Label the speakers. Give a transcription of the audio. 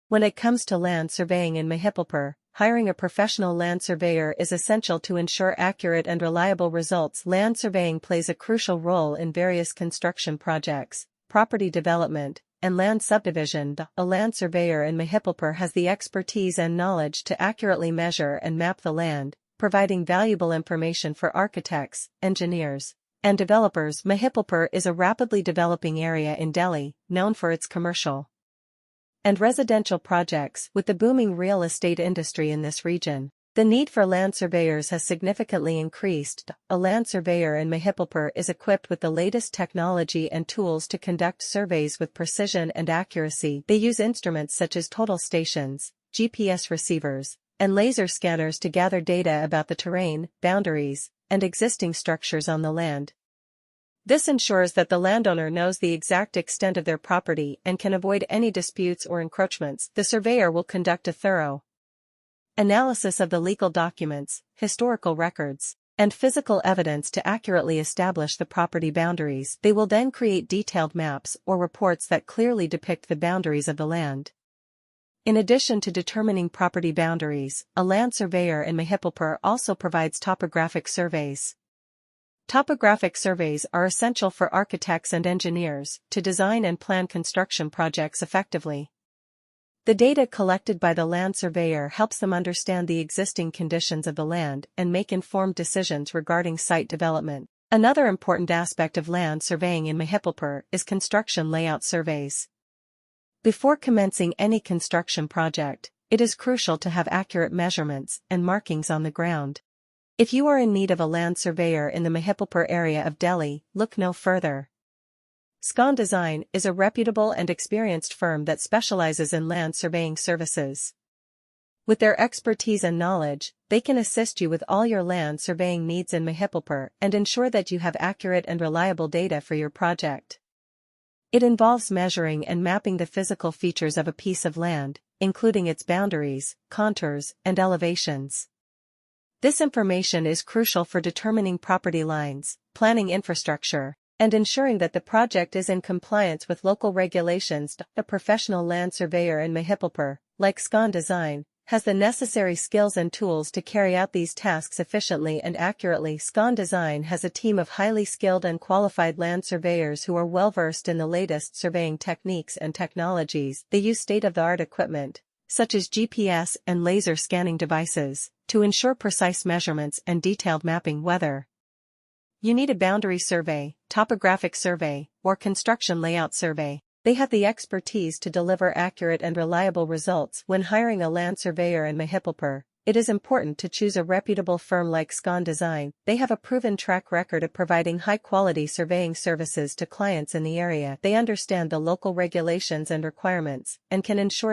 Speaker 1: When it comes to land surveying in Mahipalpur, hiring a professional land surveyor is essential to ensure accurate and reliable results. Land surveying plays a crucial role in various construction projects, property development, and land subdivision. A land surveyor in Mahipalpur has the expertise and knowledge to accurately measure and map the land, providing valuable information for architects, engineers, and developers. Mahipalpur is a rapidly developing area in Delhi, known for its commercial and residential projects. With the booming real estate industry in this region, the need for land surveyors has significantly increased. A land surveyor in Mahipalpur is equipped with the latest technology and tools to conduct surveys with precision and accuracy. They use instruments such as total stations, GPS receivers, and laser scanners to gather data about the terrain, boundaries, and existing structures on the land. This ensures that the landowner knows the exact extent of their property and can avoid any disputes or encroachments. The surveyor will conduct a thorough analysis of the legal documents, historical records, and physical evidence to accurately establish the property boundaries. They will then create detailed maps or reports that clearly depict the boundaries of the land. In addition to determining property boundaries, a land surveyor in Mahipalpur also provides topographic surveys. Topographic surveys are essential for architects and engineers to design and plan construction projects effectively. The data collected by the land surveyor helps them understand the existing conditions of the land and make informed decisions regarding site development. Another important aspect of land surveying in Mahipalpur is construction layout surveys. Before commencing any construction project, it is crucial to have accurate measurements and markings on the ground. If you are in need of a land surveyor in the Mahipalpur area of Delhi, look no further. SCON Design is a reputable and experienced firm that specializes in land surveying services. With their expertise and knowledge, they can assist you with all your land surveying needs in Mahipalpur and ensure that you have accurate and reliable data for your project. It involves measuring and mapping the physical features of a piece of land, including its boundaries, contours, and elevations. This information is crucial for determining property lines, planning infrastructure, and ensuring that the project is in compliance with local regulations. A professional land surveyor in Mahipalpur, like SCON Design, has the necessary skills and tools to carry out these tasks efficiently and accurately. SCON Design has a team of highly skilled and qualified land surveyors who are well-versed in the latest surveying techniques and technologies. They use state-of-the-art equipment, such as GPS and laser scanning devices, to ensure precise measurements and detailed mapping. Whether you need a boundary survey, topographic survey, or construction layout survey, they have the expertise to deliver accurate and reliable results. When hiring a land surveyor in Mahipalpur, it is important to choose a reputable firm like SCON Design. They have a proven track record of providing high-quality surveying services to clients in the area. They understand the local regulations and requirements, and can ensure